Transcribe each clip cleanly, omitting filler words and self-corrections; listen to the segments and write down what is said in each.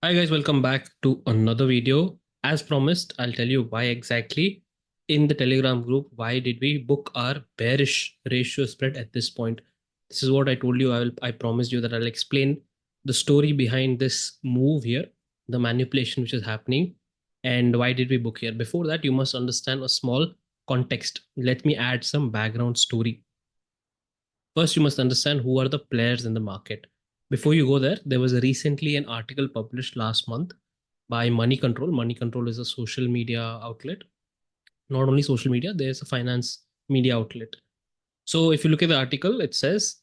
Hi guys, welcome back to another video. As promised, I'll tell you why exactly in the Telegram group. Why did we book our bearish ratio spread at this point? This is what I told you. I promised you that I'll explain the story behind this move here, the manipulation which is happening, and why did we book here. Before that, you must understand a small context. Let me add some background story. First, you must understand who are the players in the market. Before you go there was recently an article published last month by Money Control. Money Control is a social media outlet. Not only social media, there's a finance media outlet. So if you look at the article, it says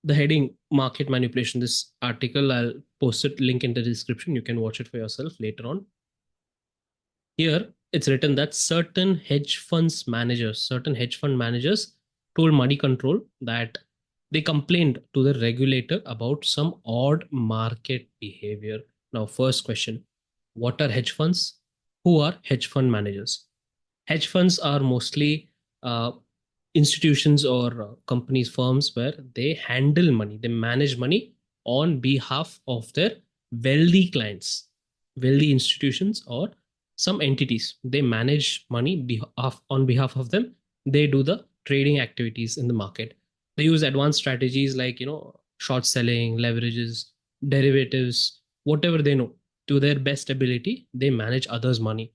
the heading market manipulation. This article, I'll post it link in the description. You can watch it for yourself later on. Here, it's written that certain hedge fund managers told Money Control that they complained to the regulator about some odd market behavior. Now, first question, what are hedge funds? Who are hedge fund managers? Hedge funds are mostly uh, institutions or companies, firms where they handle money, they manage money on behalf of their wealthy clients, wealthy institutions, or some entities. They manage money on behalf of them. They do the trading activities in the market. They use advanced strategies like short selling, leverages, derivatives, whatever they know. To their best ability, they manage others' money.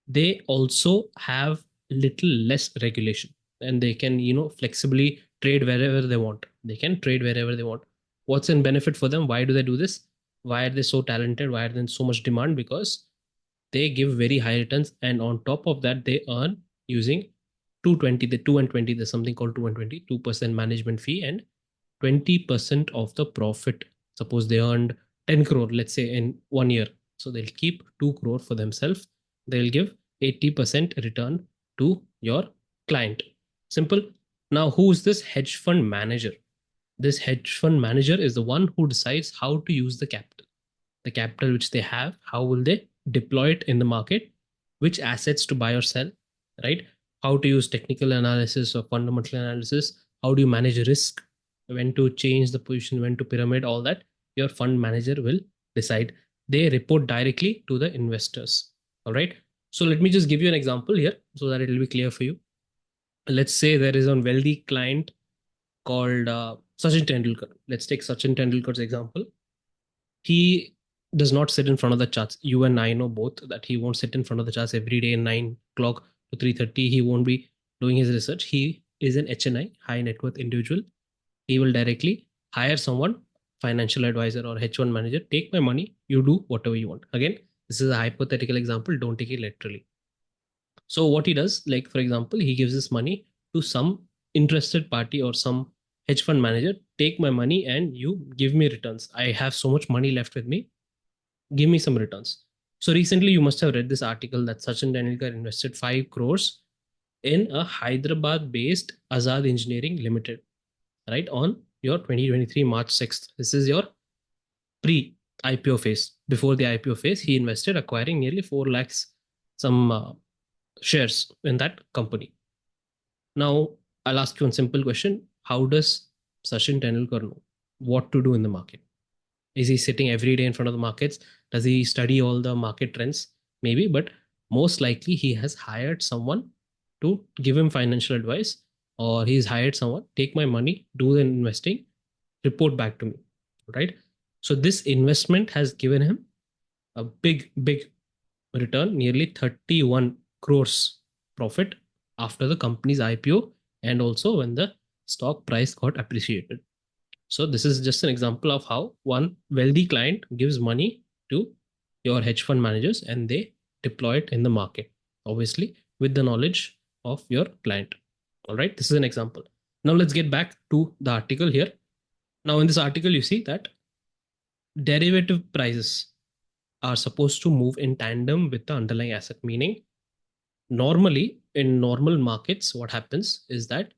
They also have little less regulation, and they can flexibly trade wherever they want. They can trade wherever they want. What's in benefit for them? Why do they do this? Why are they so talented? Why are they in so much demand? Because they give very high returns, and on top of that they earn using 220, the 2 and 20, there's something called 2 and 20, 2% management fee and 20% of the profit. Suppose they earned 10 crore, let's say, in 1 year. So they'll keep 2 crore for themselves. They'll give 80% return to your client. Simple. Now, who's this hedge fund manager? This hedge fund manager is the one who decides how to use the capital which they have. How will they deploy it in the market? Which assets to buy or sell, right? How to use technical analysis or fundamental analysis? How do you manage risk? When to change the position, when to pyramid, all that your fund manager will decide. They report directly to the investors. All right. So let me just give you an example here so that it will be clear for you. Let's say there is a wealthy client called Sachin Tendulkar. Let's take Sachin Tendulkar's example. He does not sit in front of the charts. You and I know both that he won't sit in front of the charts every day 9 o'clock to 3:30. He won't be doing his research. He is an HNI, high net worth individual. He will directly hire someone, financial advisor or H1 manager. Take my money, you do whatever you want. Again, this is a hypothetical example. Don't take it literally. So what he does, like for example, he gives this money to some interested party or some hedge fund manager. Take my money and you give me returns. I have so much money left with me, give me some returns. So recently, you must have read this article that Sachin Tendulkar invested 5 crores in a Hyderabad based Azad Engineering Limited, right? On your 2023 March 6th. This is your pre IPO phase. Before the IPO phase, he invested acquiring nearly 4 lakhs some shares in that company. Now, I'll ask you one simple question. How does Sachin Tendulkar know what to do in the market? Is he sitting every day in front of the markets? Does he study all the market trends? Maybe, but most likely he has hired someone to give him financial advice, or he's hired someone, take my money, do the investing, report back to me. Right. So this investment has given him a big return, nearly 31 crores profit after the company's IPO and also when the stock price got appreciated. So this is just an example of how one wealthy client gives money to your hedge fund managers and they deploy it in the market, obviously with the knowledge of your client. All right, this is an example. Now let's get back to the article here. Now in this article, you see that derivative prices are supposed to move in tandem with the underlying asset, meaning normally in normal markets, what happens is that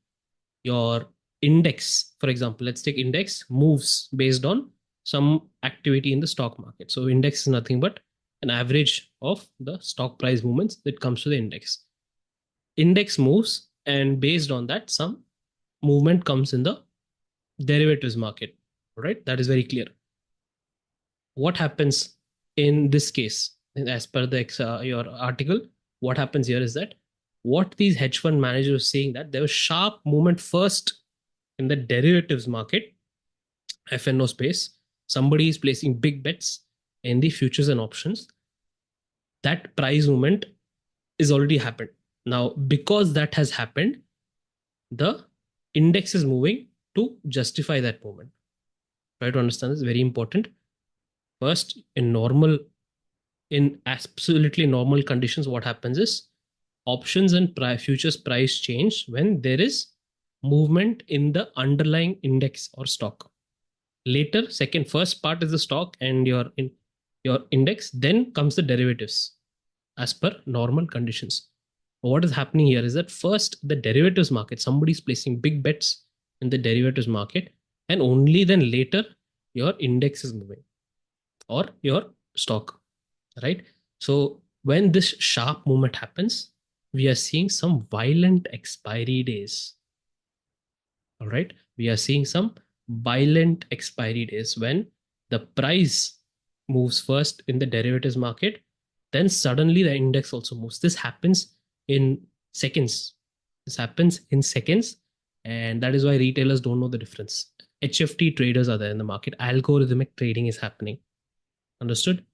your index, for example, let's take index moves based on some activity in the stock market. So index is nothing but an average of the stock price movements that comes to the index. Index moves, and based on that, some movement comes in the derivatives market. Right? That is very clear. what happens in this case, as per your article, what happens here is that what these hedge fund managers are saying, that there was sharp movement first in the derivatives market, FNO space. Somebody is placing big bets in the futures and options. That price movement is already happened. Now, because that has happened, the index is moving to justify that movement. Try to understand this, very important. First, in absolutely normal conditions, what happens is options and futures price change when there is movement in the underlying index or stock. Later, first part is the stock and your index, then comes the derivatives as per normal conditions. What is happening here is that first the derivatives market, somebody is placing big bets in the derivatives market, and only then later your index is moving or your stock, right? So when this sharp movement happens, we are seeing some violent expiry days. All right, we are seeing some violent expiry days when the price moves first in the derivatives market, then suddenly the index also moves. This happens in seconds. This happens in seconds, and that is why retailers don't know the difference. HFT traders are there in the market. Algorithmic trading is happening. Understood?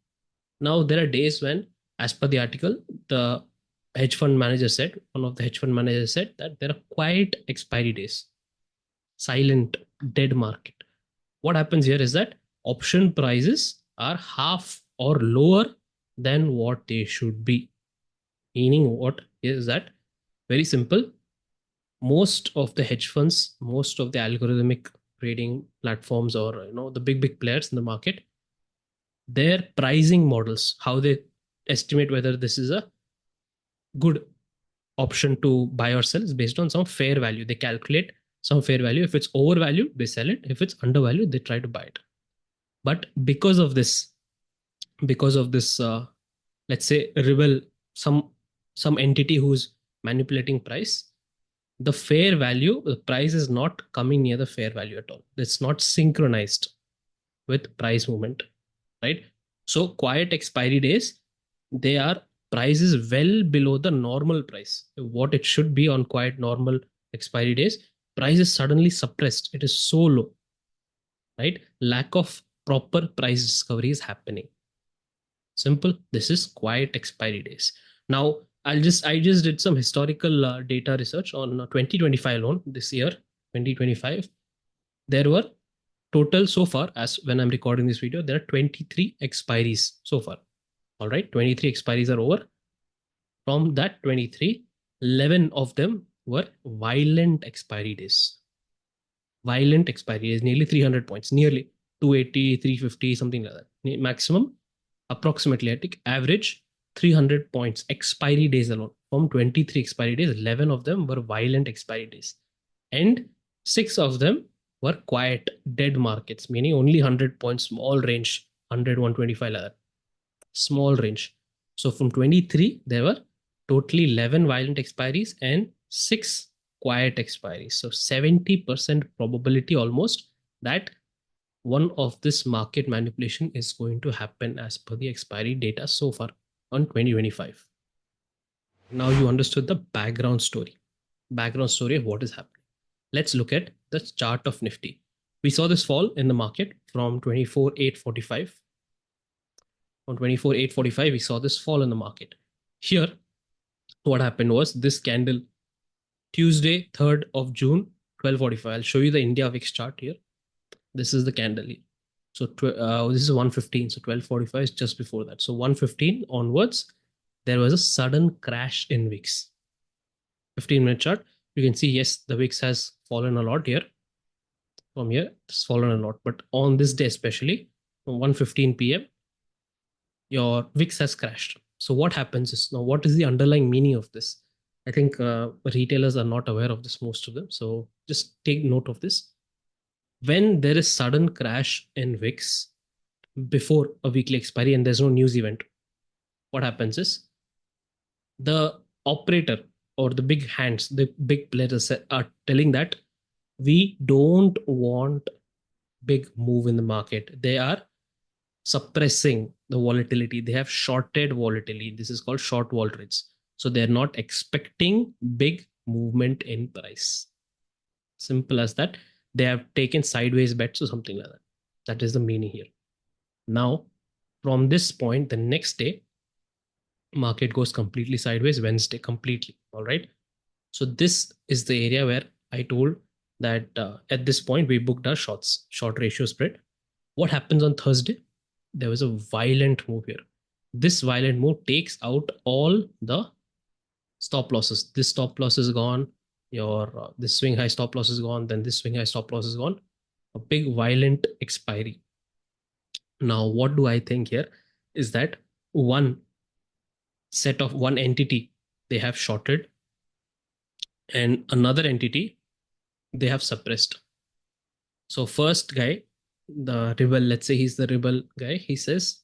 Now, there are days when, as per the article, the hedge fund manager said, one of the hedge fund managers said that there are quiet expiry days, silent, dead market. What happens here is that option prices are half or lower than what they should be. Meaning, what is that? Very simple. Most of the hedge funds, most of the algorithmic trading platforms, or the big players in the market, their pricing models, how they estimate whether this is a good option to buy or sell, is based on some fair value. They calculate some fair value. If it's overvalued, they sell it. If it's undervalued, they try to buy it. But because of this, let's say rebel, some entity who's manipulating price, the fair value, the price is not coming near the fair value at all. It's not synchronized with price movement, right? So quiet expiry days, they are prices well below the normal price, what it should be on quiet normal expiry days. Price is suddenly suppressed. It is so low, right? Lack of proper price discovery is happening. Simple. This is quiet expiry days. Now, I just did some historical data research on 2025 alone. This year, 2025, there were total so far, as when I'm recording this video, there are 23 expiries so far. All right, 23 expiries are over. From that 23, 11 of them were violent expiry days. Violent expiry days, nearly 300 points, nearly 280, 350, something like that. Maximum, approximately, I think, average 300 points expiry days alone. From 23 expiry days, 11 of them were violent expiry days. And 6 of them were quiet, dead markets, meaning only 100 points, small range, 100, 125 like that. Small range. So from 23, there were totally 11 violent expiries and 6 quiet expiries. So 70% probability almost that one of this market manipulation is going to happen as per the expiry data so far on 2025. Now you understood the background story of what is happening. Let's look at the chart of Nifty. We saw this fall in the market from 24,845. On 24,845, we saw this fall in the market. Here, what happened was this candle, Tuesday, 3rd of June, 12:45. I'll show you the India VIX chart here. This is the candle here. So this is 115. So 12:45 is just before that. So 115 onwards, there was a sudden crash in VIX. 15-minute chart. You can see, yes, the VIX has fallen a lot here. From here, it's fallen a lot. But on this day, especially, from 1:15 p.m., your VIX has crashed. So what happens is, now what is the underlying meaning of this? I think retailers are not aware of this, most of them. So just take note of this. When there is sudden crash in VIX before a weekly expiry and there's no news event, what happens is the operator or the big hands, the big players are telling that we don't want big move in the market. They are suppressing the volatility. They have shorted volatility. This is called short vol trades. So they're not expecting big movement in price. Simple as that. They have taken sideways bets or something like that. That is the meaning here. Now, from this point, the next day, market goes completely sideways. Wednesday, completely. All right. So this is the area where I told that at this point we booked our short ratio spread. What happens on Thursday? There was a violent move here. This violent move takes out all the stop losses. This stop loss is gone. Your this swing high stop loss is gone. Then this swing high stop loss is gone. A big violent expiry. Now, what do I think here is that one entity they have shorted, and another entity they have suppressed. So first guy, the rebel, let's say he's the rebel guy, he says,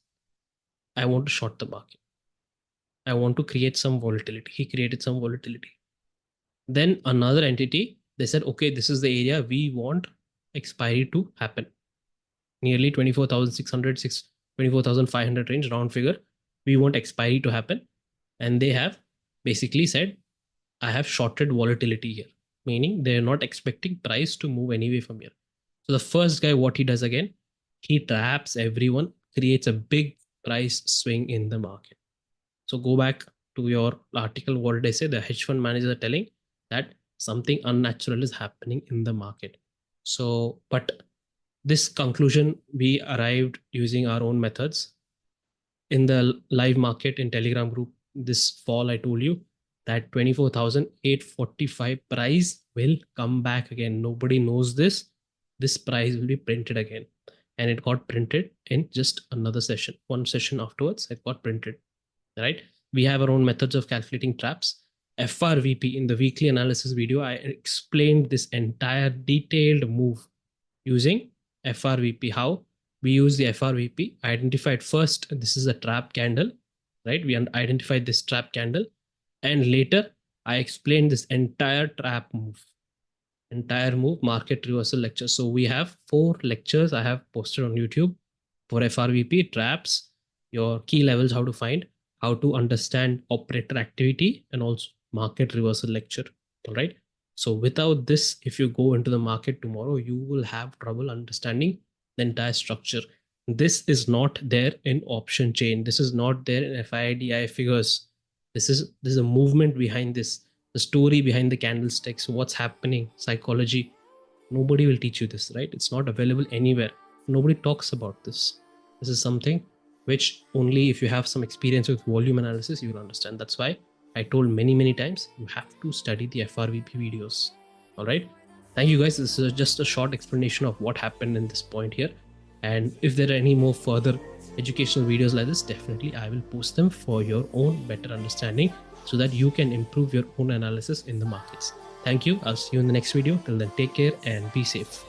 I want to short the market. I want to create some volatility. He created some volatility. Then another entity, they said, okay, this is the area we want expiry to happen. Nearly 24,600, 24,500 range, round figure. We want expiry to happen. And they have basically said, I have shorted volatility here, meaning they're not expecting price to move anyway from here. So the first guy, what he does again, he traps everyone, creates a big price swing in the market. So go back to your article. What did I say? The hedge fund managers are telling that something unnatural is happening in the market. So, but this conclusion we arrived using our own methods. In the live market in Telegram group this fall, I told you that 24,845 price will come back again. Nobody knows this. This price will be printed again. And it got printed in just another session. One session afterwards, it got printed. Right? We have our own methods of calculating traps. FRVP, in the weekly analysis video, I explained this entire detailed move using FRVP. How we use the FRVP, identified first, this is a trap candle, right? We identified this trap candle, and later I explained this entire trap move, market reversal lecture. So we have 4 lectures I have posted on YouTube for FRVP, traps, your key levels, how to find, how to understand operator activity, and also market reversal lecture. All right. So without this, if you go into the market tomorrow, you will have trouble understanding the entire structure. This is not there in option chain. This is not there in FIDI figures. This is a movement behind this, the story behind the candlesticks, what's happening, psychology. Nobody will teach you this, right? It's not available anywhere. Nobody talks about this. This is something which only if you have some experience with volume analysis, you will understand. That's why I told many times, you have to study the FRVP videos. All right. Thank you guys. This is just a short explanation of what happened in this point here. And if there are any more further educational videos like this, definitely I will post them for your own better understanding so that you can improve your own analysis in the markets. Thank you. I'll see you in the next video. Till then, take care and be safe.